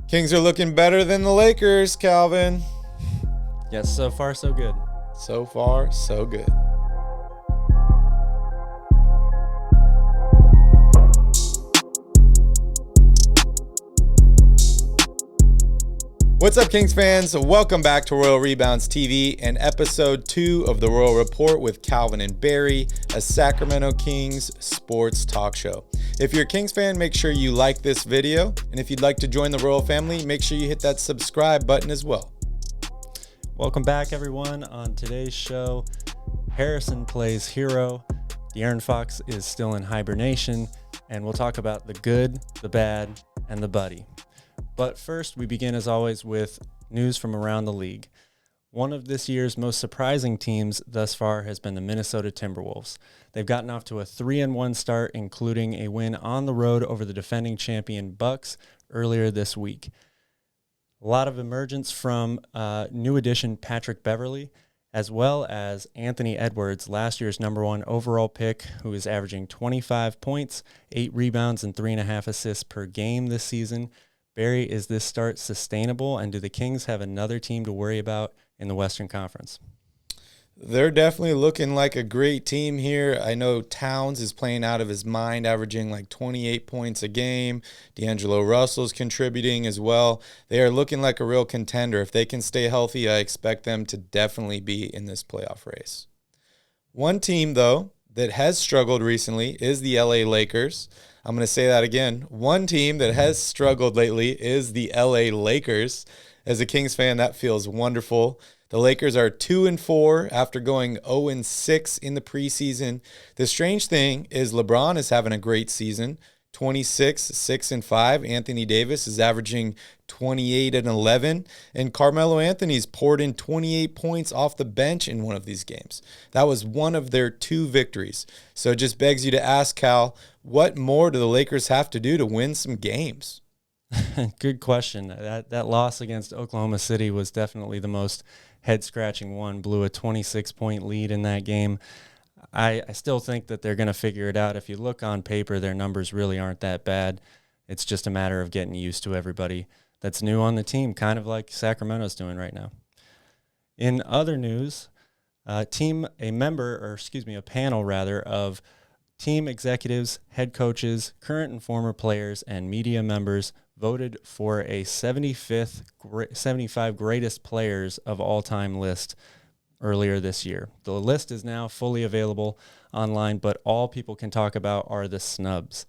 Kings are looking better than the Lakers, Calvin. Yes, so far so good. So far, so good. What's up, Kings fans? Welcome back to Royal Rebounds TV and episode 2 of the Royal Report with Calvin and Barry, a Sacramento Kings sports talk show. If you're a Kings fan, make sure you like this video. And if you'd like to join the Royal family, make sure you hit that subscribe button as well. Welcome back, everyone. On today's show, Harrison plays hero. De'Aaron Fox is still in hibernation. And we'll talk about the good, the bad, and the buddy. But first, we begin as always with news from around the league. One of this year's most surprising teams thus far has been the Minnesota Timberwolves. They've gotten off to a 3-1 start, including a win on the road over the defending champion Bucks earlier this week. A lot of emergence from new addition Patrick Beverley, as well as Anthony Edwards, last year's #1 overall pick, who is averaging 25 points, 8 rebounds, and 3.5 assists per game this season. Barry, is this start sustainable, and do the Kings have another team to worry about in the Western Conference? They're definitely looking like a great team here. I know Towns is playing out of his mind, averaging like 28 points a game. D'Angelo Russell's contributing as well. They are looking like a real contender. If they can stay healthy, I expect them to definitely be in this playoff race. One team, though, that has struggled recently is the LA Lakers. I'm going to say that again. One team that has struggled lately is the LA Lakers. As a Kings fan, that feels wonderful. The Lakers are 2-4 after going 0-6 in the preseason. The strange thing is LeBron is having a great season. 26, 6-5. Anthony Davis is averaging 28-11. And Carmelo Anthony's poured in 28 points off the bench in one of these games. That was one of their 2 victories. So it just begs you to ask, Cal, what more do the Lakers have to do to win some games? Good question. That loss against Oklahoma City was definitely the most head-scratching one. Blew a 26-point lead in that game. I still think that they're going to figure it out. If you look on paper, their numbers really aren't that bad. It's just a matter of getting used to everybody that's new on the team, kind of like Sacramento's doing right now. In other news, a panel of team executives, head coaches, current and former players, and media members voted for a 75 greatest players of all time list earlier this year. The list is now fully available online, but all people can talk about are the snubs.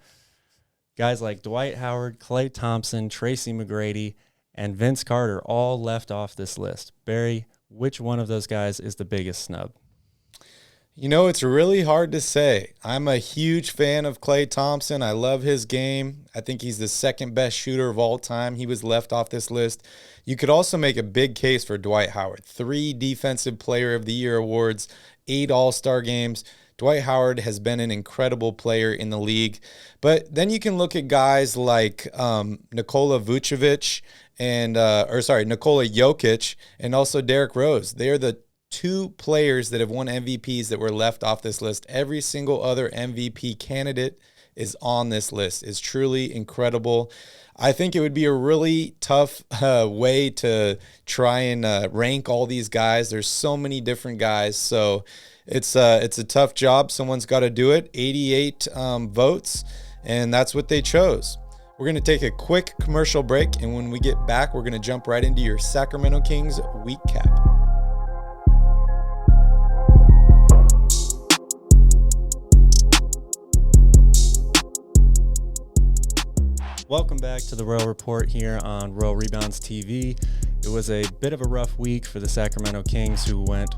Guys like Dwight Howard, Klay Thompson, Tracy McGrady, and Vince Carter all left off this list. Barry, which one of those guys is the biggest snub? You know, it's really hard to say. I'm a huge fan of Klay Thompson. I love his game. I think he's the second best shooter of all time. He was left off this list. You could also make a big case for Dwight Howard. 3 Defensive Player of the Year awards, 8 All-Star games. Dwight Howard has been an incredible player in the league. But then you can look at guys like Nikola Jokic and also Derrick Rose. They are the 2 players that have won MVPs that were left off this list. Every single other MVP candidate is on this list. It's truly incredible. I think it would be a really tough way to try and rank all these guys. There's so many different guys, so it's a tough job. Someone's got to do it. 88 votes, and that's what they chose. We're going to take a quick commercial break, and when we get back, we're going to jump right into your Sacramento Kings week cap. Welcome back to the Royal Report here on Royal Rebounds TV. It was a bit of a rough week for the Sacramento Kings, who went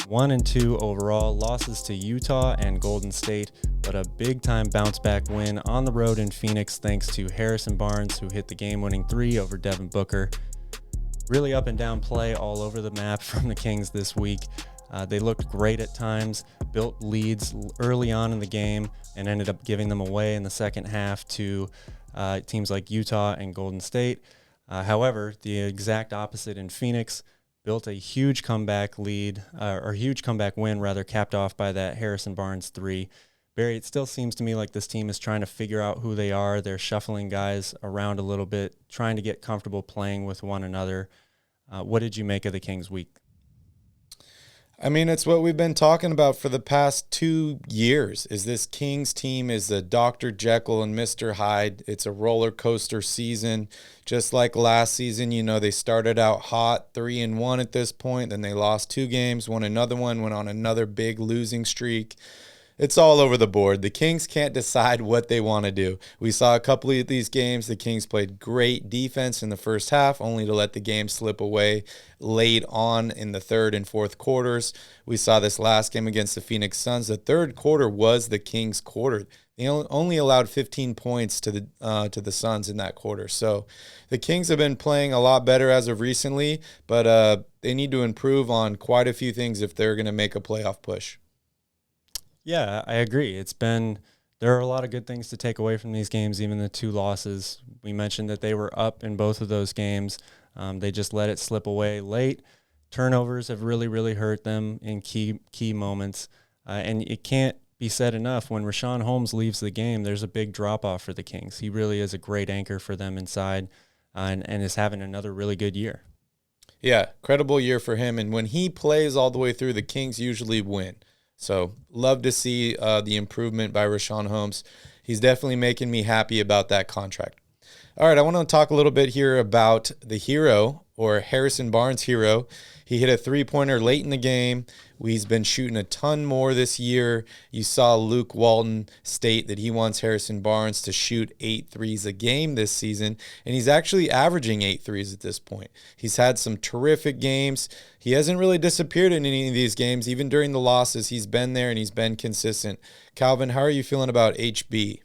1-2 overall, losses to Utah and Golden State, but a big-time bounce-back win on the road in Phoenix thanks to Harrison Barnes, who hit the game-winning 3 over Devin Booker. Really up-and-down play all over the map from the Kings this week. They looked great at times, built leads early on in the game, and ended up giving them away in the second half to teams like Utah and Golden State. However, the exact opposite in Phoenix. Built a huge comeback win, capped off by that Harrison Barnes 3. Barry, it still seems to me like this team is trying to figure out who they are. They're shuffling guys around a little bit, trying to get comfortable playing with one another. What did you make of the Kings week? I mean, it's what we've been talking about for the past 2 years. Is this Kings team is a Dr. Jekyll and Mr. Hyde. It's a roller coaster season. Just like last season, they started out hot, 3-1 at this point. Then they lost 2 games, won another one, went on another big losing streak. It's all over the board. The Kings can't decide what they want to do. We saw a couple of these games. The Kings played great defense in the first half, only to let the game slip away late on in the third and fourth quarters. We saw this last game against the Phoenix Suns. The third quarter was the Kings' quarter. They only allowed 15 points to the Suns in that quarter. So the Kings have been playing a lot better as of recently, but they need to improve on quite a few things if they're going to make a playoff push. Yeah, I agree. There are a lot of good things to take away from these games, even the 2 losses. We mentioned that they were up in both of those games. They just let it slip away late. Turnovers have really, really hurt them in key moments. And it can't be said enough, when Richaun Holmes leaves the game, there's a big drop-off for the Kings. He really is a great anchor for them inside and is having another really good year. Yeah, credible year for him. And when he plays all the way through, the Kings usually win. So love to see the improvement by Richaun Holmes. He's definitely making me happy about that contract. All right, I want to talk a little bit here about the hero, or Harrison Barnes' hero. He hit a three-pointer late in the game. He's been shooting a ton more this year. You saw Luke Walton state that he wants Harrison Barnes to shoot 8 threes a game this season, and he's actually averaging 8 threes at this point. He's had some terrific games. He hasn't really disappeared in any of these games. Even during the losses, he's been there and he's been consistent. Calvin, how are you feeling about HB?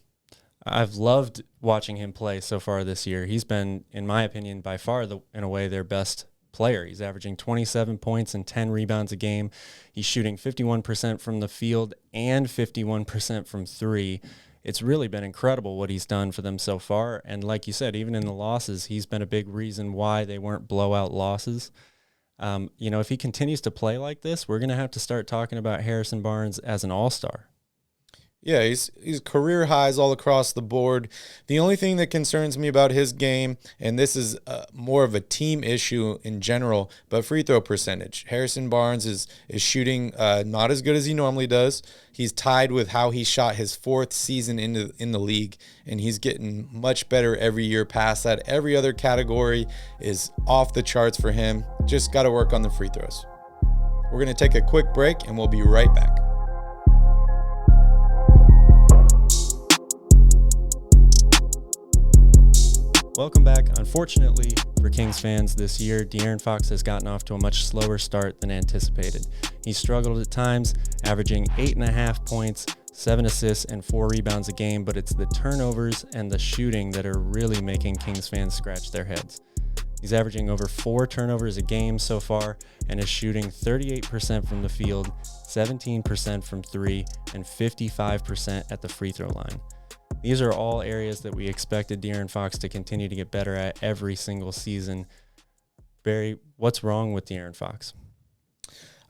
I've loved watching him play so far this year. He's been, in my opinion, by far, in a way, their best player. He's averaging 27 points and 10 rebounds a game. He's shooting 51% from the field and 51% from 3. It's really been incredible what he's done for them so far. And like you said, even in the losses, he's been a big reason why they weren't blowout losses. If he continues to play like this, we're going to have to start talking about Harrison Barnes as an all-star. Yeah, he's career highs all across the board. The only thing that concerns me about his game, and this is more of a team issue in general, but free throw percentage. Harrison Barnes is shooting not as good as he normally does. He's tied with how he shot his 4th season in the league, and he's getting much better every year past that. Every other category is off the charts for him. Just got to work on the free throws. We're going to take a quick break, and we'll be right back. Welcome back. Unfortunately for Kings fans this year, De'Aaron Fox has gotten off to a much slower start than anticipated. He struggled at times, averaging 8.5 points, 7 assists, and 4 rebounds a game, but it's the turnovers and the shooting that are really making Kings fans scratch their heads. He's averaging over 4 turnovers a game so far and is shooting 38% from the field, 17% from 3, and 55% at the free throw line. These are all areas that we expected De'Aaron Fox to continue to get better at every single season. Barry, what's wrong with De'Aaron Fox?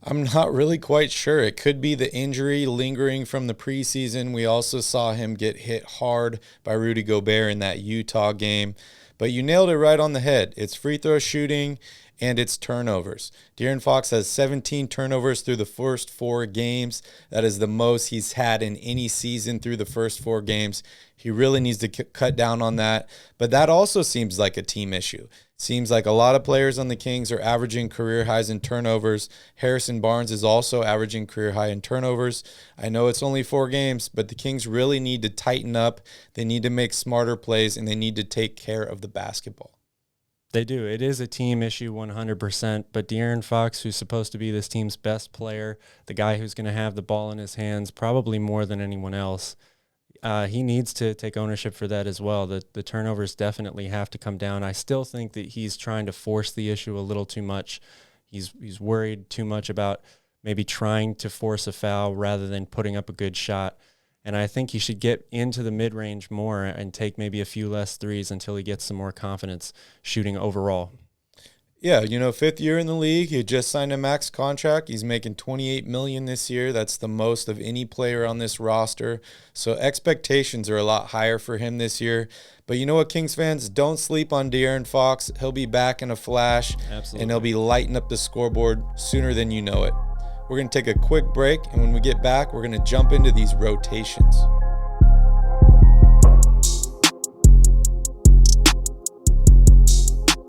I'm not really quite sure. It could be the injury lingering from the preseason. We also saw him get hit hard by Rudy Gobert in that Utah game. But you nailed it right on the head. It's free throw shooting and it's turnovers. De'Aaron Fox has 17 turnovers through the first 4 games. That is the most he's had in any season through the first 4 games. He really needs to cut down on that. But that also seems like a team issue. Seems like a lot of players on the Kings are averaging career highs in turnovers. Harrison Barnes is also averaging career high in turnovers. I know it's only 4 games, but the Kings really need to tighten up. They need to make smarter plays, and they need to take care of the basketball. They do. It is a team issue 100%, but De'Aaron Fox, who's supposed to be this team's best player, the guy who's going to have the ball in his hands probably more than anyone else, he needs to take ownership for that as well. The turnovers definitely have to come down. I still think that he's trying to force the issue a little too much. He's worried too much about maybe trying to force a foul rather than putting up a good shot. And I think he should get into the mid-range more and take maybe a few less threes until he gets some more confidence shooting overall. Yeah, fifth year in the league. He just signed a max contract. He's making $28 million this year. That's the most of any player on this roster. So expectations are a lot higher for him this year. But you know what, Kings fans? Don't sleep on De'Aaron Fox. He'll be back in a flash. Absolutely. And he'll be lighting up the scoreboard sooner than you know it. We're going to take a quick break, and when we get back, we're going to jump into these rotations.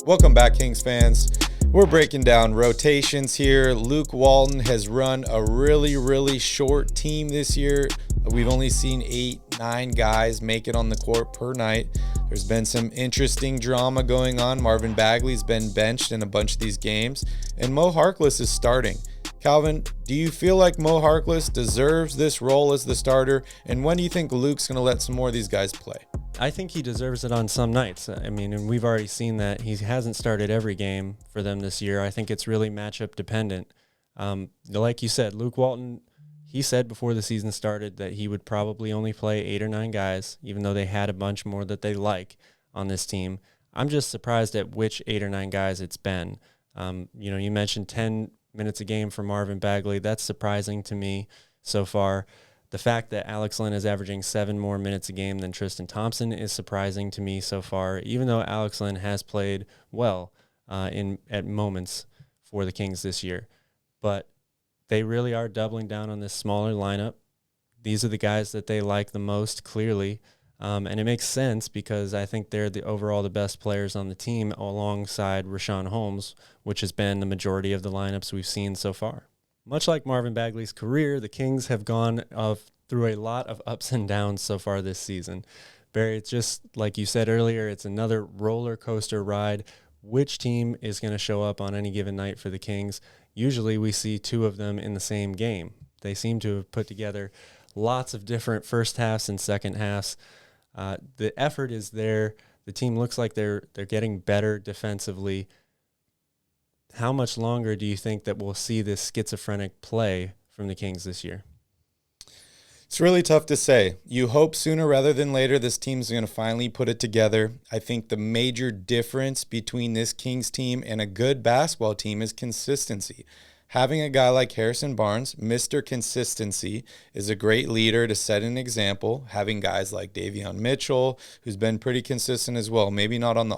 Welcome back, Kings fans. We're breaking down rotations here. Luke Walton has run a really, really short team this year. We've only seen 8-9 guys make it on the court per night. There's been some interesting drama going on. Marvin Bagley's been benched in a bunch of these games, and Mo Harkless is starting. Calvin, do you feel like Mo Harkless deserves this role as the starter? And when do you think Luke's going to let some more of these guys play? I think he deserves it on some nights. I mean, and we've already seen that he hasn't started every game for them this year. I think it's really matchup dependent. Like you said, Luke Walton, he said before the season started that he would probably only play 8 or 9 guys, even though they had a bunch more that they like on this team. I'm just surprised at which 8 or 9 guys it's been. You mentioned 10 minutes a game for Marvin Bagley. That's surprising to me so far. The fact that Alex Len is averaging 7 more minutes a game than Tristan Thompson is surprising to me so far, even though Alex Len has played well at moments for the Kings this year. But they really are doubling down on this smaller lineup. These are the guys that they like the most, clearly. And it makes sense because I think they're the best players on the team alongside Richaun Holmes, which has been the majority of the lineups we've seen so far. Much like Marvin Bagley's career, the Kings have gone through a lot of ups and downs so far this season. Barry, it's just like you said earlier, it's another roller coaster ride. Which team is going to show up on any given night for the Kings? Usually we see 2 of them in the same game. They seem to have put together lots of different first halves and second halves. The effort is there. The team looks like they're getting better defensively. How much longer do you think that we'll see this schizophrenic play from the Kings this year? It's really tough to say. You hope sooner rather than later this team's going to finally put it together. I think the major difference between this Kings team and a good basketball team is consistency. Having a guy like Harrison Barnes, Mr. Consistency, is a great leader to set an example. Having guys like Davion Mitchell, who's been pretty consistent as well, maybe not on the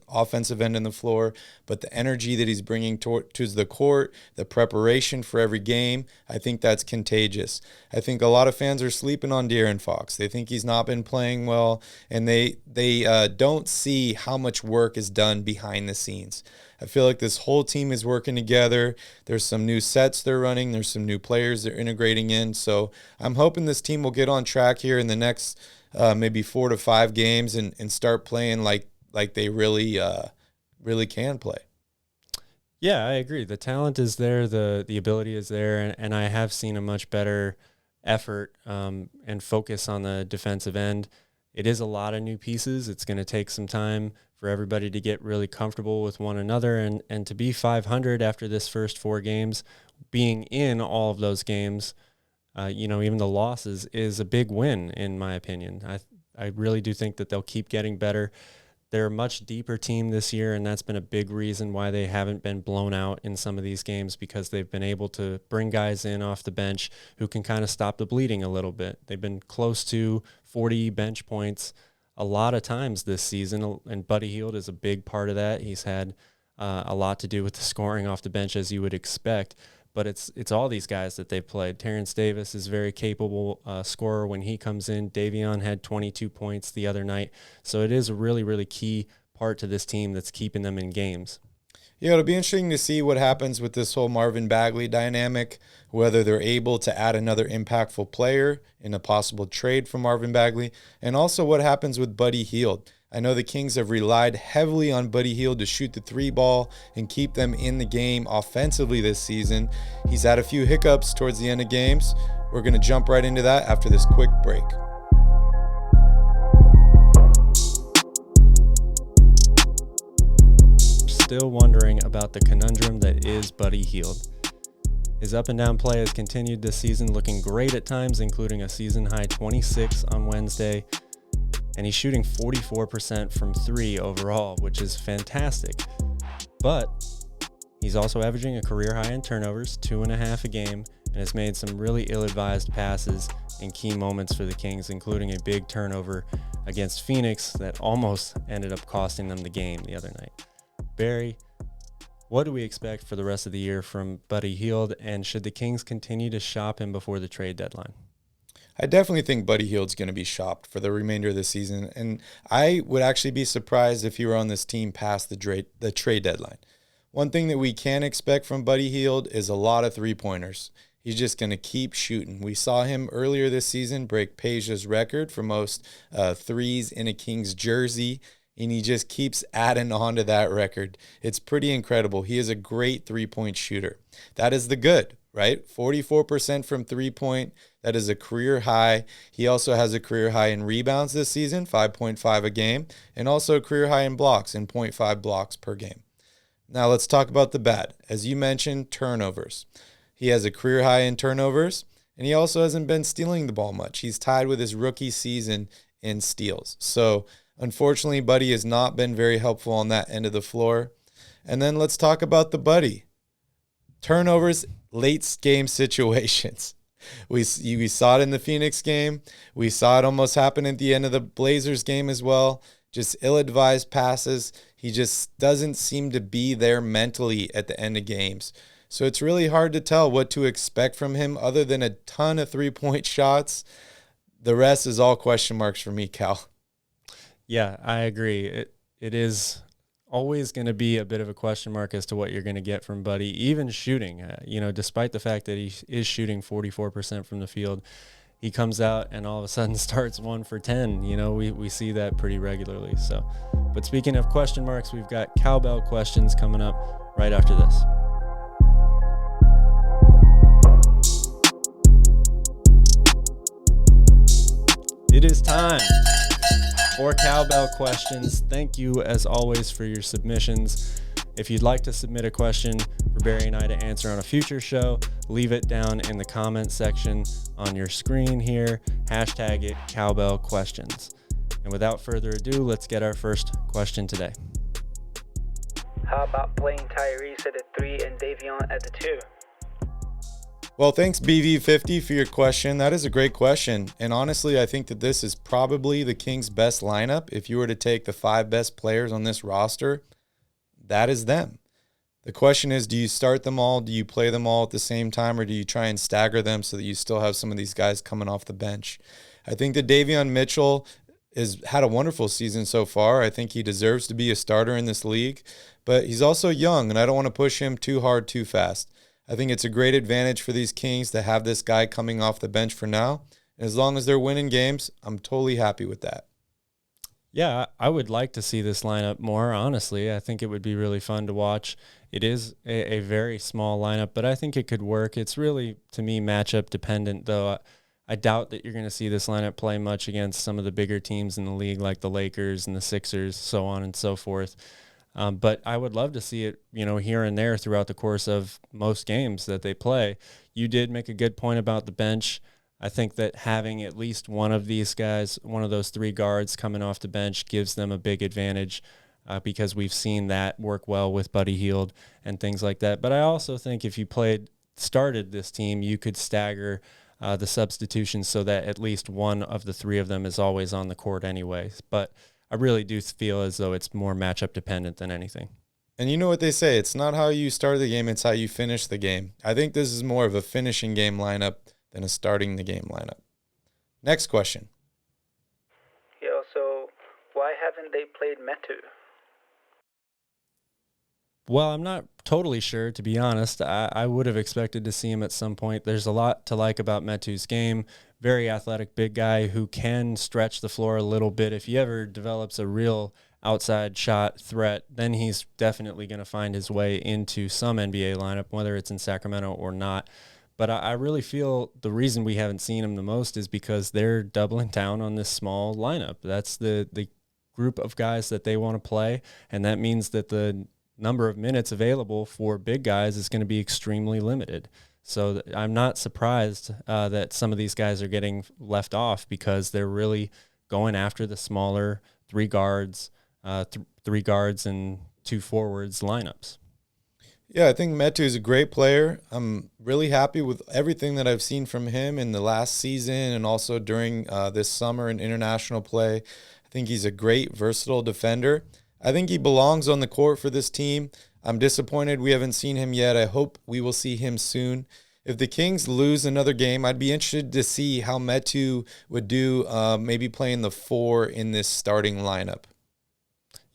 offensive end of the floor, but the energy that he's bringing to the court, the preparation for every game, I think that's contagious. I think a lot of fans are sleeping on De'Aaron Fox. They think he's not been playing well, and they don't see how much work is done behind the scenes. I feel like this whole team is working together. There's some new sets they're running. There's some new players they're integrating in. So I'm hoping this team will get on track here in the next maybe 4 to 5 games and start playing like they really can play. Yeah, I agree. The talent is there. The ability is there. And I have seen a much better effort and focus on the defensive end. It is a lot of new pieces. It's going to take some time for everybody to get really comfortable with one another and to be 500 after this first 4 games, being in all of those games, even the losses is a big win in my opinion. I really do think that they'll keep getting better. They're a much deeper team this year, and that's been a big reason why they haven't been blown out in some of these games, because they've been able to bring guys in off the bench who can kind of stop the bleeding a little bit. They've been close to 40 bench points a lot of times this season, and Buddy Hield is a big part of that. He's had a lot to do with the scoring off the bench, as you would expect, but it's all these guys that they've played. Terrence Davis is very capable scorer when he comes in. Davion had 22 points the other night, so it is a really, really key part to this team that's keeping them in games. Yeah, it'll be interesting to see what happens with this whole Marvin Bagley dynamic, whether they're able to add another impactful player in a possible trade for Marvin Bagley, and also what happens with Buddy Hield. I know the Kings have relied heavily on Buddy Hield to shoot the 3 ball and keep them in the game offensively this season. He's had a few hiccups towards the end of games. We're going to jump right into that after this quick break. Still wondering about the conundrum that is Buddy Hield. His up and down play has continued this season, looking great at times, including a season high 26 on Wednesday. And he's shooting 44% from 3 overall, which is fantastic. But He's also averaging a career high in turnovers, 2.5 a game, and has made some really ill-advised passes in key moments for the Kings, including a big turnover against Phoenix that almost ended up costing them the game the other night. Barry, what do we expect for the rest of the year from Buddy Hield, and should the Kings continue to shop him before the trade deadline? I definitely think Buddy Hield's going to be shopped for the remainder of the season, and I would actually be surprised if he were on this team past the trade deadline. One thing that we can expect from Buddy Hield is a lot of three-pointers. He's just going to keep shooting. We saw him earlier this season break Peja's record for most threes in a Kings jersey, and he just keeps adding on to that record. It's pretty incredible. He is a great three-point shooter. That is the good, right? 44% from three-point. That is a career high. He also has a career high in rebounds this season, 5.5 a game, and also a career high in blocks, in 0.5 blocks per game. Now let's talk about the bad. As you mentioned, turnovers. He has a career high in turnovers, and he also hasn't been stealing the ball much. He's tied with his rookie season in steals. So unfortunately, Buddy has not been very helpful on that end of the floor. And then let's talk about the Buddy. Turnovers, late game situations. We saw it in the Phoenix game. We saw it almost happen at the end of the Blazers game as well. Just ill-advised passes. He just doesn't seem to be there mentally at the end of games. So it's really hard to tell what to expect from him other than a ton of three-point shots. The rest is all question marks for me, Cal. Yeah, I agree. It is always going to be a bit of a question mark as to what you're going to get from Buddy, even shooting. Despite the fact that he is shooting 44% from the field, he comes out and all of a sudden starts 1 for 10. We see that pretty regularly. So, but speaking of question marks, we've got Cowbell Questions coming up right after this. It is time for Cowbell Questions. Thank you, as always, for your submissions. If you'd like to submit a question for Barry and I to answer on a future show, leave it down in the comment section on your screen here. Hashtag it Cowbell Questions. And without further ado, let's get our first question today. How about playing Tyrese at the 3 and Davion at the 2? Well, thanks, BV50, for your question. That is a great question. And honestly, I think that this is probably the Kings' best lineup. If you were to take the 5 best players on this roster, that is them. The question is, do you start them all? Do you play them all at the same time? Or do you try and stagger them so that you still have some of these guys coming off the bench? I think that Davion Mitchell has had a wonderful season so far. I think he deserves to be a starter in this league. But he's also young, and I don't want to push him too hard too fast. I think it's a great advantage for these Kings to have this guy coming off the bench for now. And as long as they're winning games, I'm totally happy with that. Yeah, I would like to see this lineup more, honestly. I think it would be really fun to watch. It is a very small lineup, but I think it could work. It's really, to me, matchup dependent, though. I doubt that you're going to see this lineup play much against some of the bigger teams in the league, like the Lakers and the Sixers, so on and so forth. But I would love to see it, here and there throughout the course of most games that they play. You did make a good point about the bench. I think that having at least one of these guys, one of those 3 guards coming off the bench, gives them a big advantage because we've seen that work well with Buddy Hield and things like that. But I also think if you started this team, you could stagger the substitutions so that at least one of the 3 of them is always on the court anyway. But I really do feel as though it's more matchup dependent than anything. And you know what they say, it's not how you start the game, it's how you finish the game. I think this is more of a finishing game lineup than a starting the game lineup. Next question. So why haven't they played Metu? Well, I'm not totally sure, to be honest. I would have expected to see him at some point. There's a lot to like about Metu's game. Very athletic big guy who can stretch the floor a little bit. If he ever develops a real outside shot threat, then he's definitely going to find his way into some NBA lineup, whether it's in Sacramento or not. But I really feel the reason we haven't seen him the most is because they're doubling down on this small lineup. That's the group of guys that they want to play, and that means that the number of minutes available for big guys is going to be extremely limited. So I'm not surprised that some of these guys are getting left off because they're really going after the smaller 3 guards and 2 forwards lineups. Yeah, I think Metu is a great player. I'm really happy with everything that I've seen from him in the last season and also during this summer in international play. I think he's a great, versatile defender. I think he belongs on the court for this team. I'm disappointed we haven't seen him yet. I hope we will see him soon. If the Kings lose another game, I'd be interested to see how Metu would do maybe playing the 4 in this starting lineup.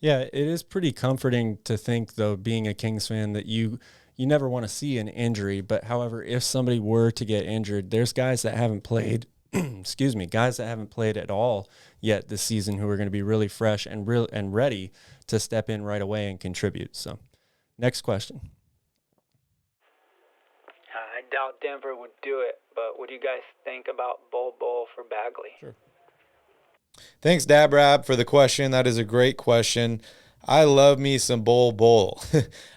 Yeah, it is pretty comforting to think, though, being a Kings fan, that you never want to see an injury. But however, if somebody were to get injured, there's guys that haven't played, excuse me, guys that haven't played at all yet this season who are going to be really fresh and ready to step in right away and contribute. So, next question. I doubt Denver would do it, but what do you guys think about Bol for Bagley? Sure. Thanks, Dabrab, for the question. That is a great question. I love me some Bol.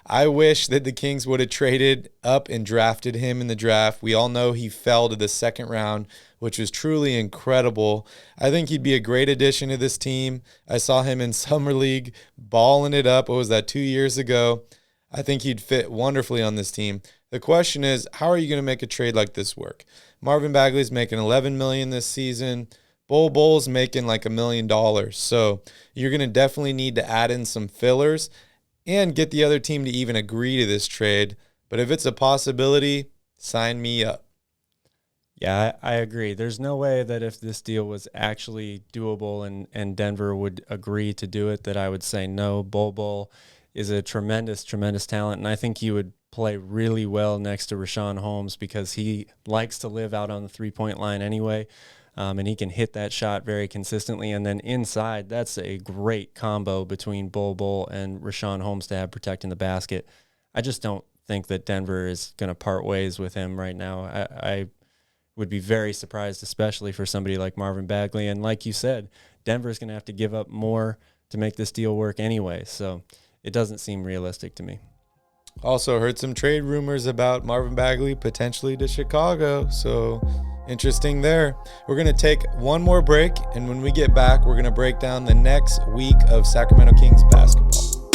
I wish that the Kings would have traded up and drafted him in the draft. We all know he fell to the second round, which was truly incredible. I think he'd be a great addition to this team. I saw him in Summer League balling it up. What was that, 2 years ago? I think he'd fit wonderfully on this team. The question is, how are you going to make a trade like this work? Marvin Bagley's making $11 million this season. Bol's making like $1 million. So you're going to definitely need to add in some fillers and get the other team to even agree to this trade. But if it's a possibility, sign me up. Yeah, I agree. There's no way that if this deal was actually doable and Denver would agree to do it, that I would say no. Bol is a tremendous, tremendous talent, and I think he would play really well next to Richaun Holmes because he likes to live out on the three-point line anyway. And he can hit that shot very consistently. And then inside, that's a great combo between Bol and Richaun Holmes to have protecting the basket. I just don't think that Denver is going to part ways with him right now. I would be very surprised, especially for somebody like Marvin Bagley. And like you said, Denver's going to have to give up more to make this deal work anyway. So it doesn't seem realistic to me. Also heard some trade rumors about Marvin Bagley potentially to Chicago. So interesting there. We're going to take one more break, and when we get back, we're going to break down the next week of Sacramento Kings basketball.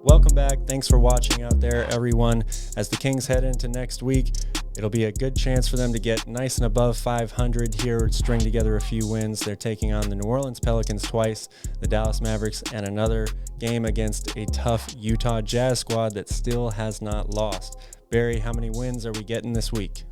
Welcome back. Thanks for watching out there, everyone. As the Kings head into next week, it'll be a good chance for them to get nice and above 500 here, string together a few wins. They're taking on the New Orleans Pelicans twice, the Dallas Mavericks, and another game against a tough Utah Jazz squad that still has not lost. Barry, how many wins are we getting this week?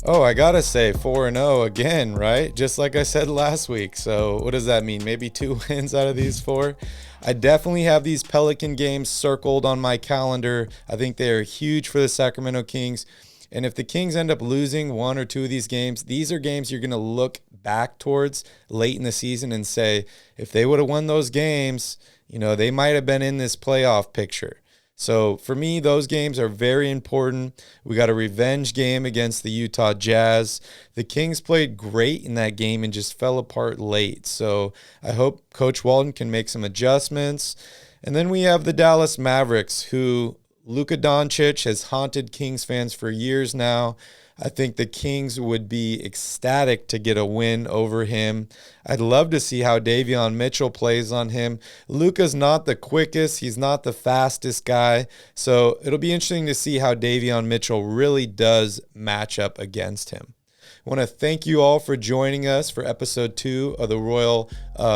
Oh, I got to say 4-0 again, right? Just like I said last week. So what does that mean? Maybe 2 wins out of these 4? I definitely have these Pelican games circled on my calendar. I think they are huge for the Sacramento Kings. And if the Kings end up losing 1 or 2 of these are games you're going to look back towards late in the season and say, if they would have won those games, they might have been in this playoff picture. So for me, those games are very important. We got a revenge game against the Utah Jazz. The Kings played great in that game and just fell apart late. So I hope Coach Walton can make some adjustments. And then we have the Dallas Mavericks, who Luka Doncic has haunted Kings fans for years now. I think the Kings would be ecstatic to get a win over him. I'd love to see how Davion Mitchell plays on him. Luka's not the quickest. He's not the fastest guy. So it'll be interesting to see how Davion Mitchell really does match up against him. I want to thank you all for joining us for episode 2 of the Royal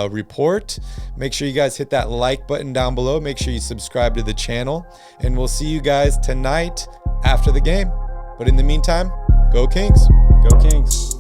Report. Make sure you guys hit that like button down below. Make sure you subscribe to the channel. And we'll see you guys tonight after the game. But in the meantime, go Kings. Go Kings.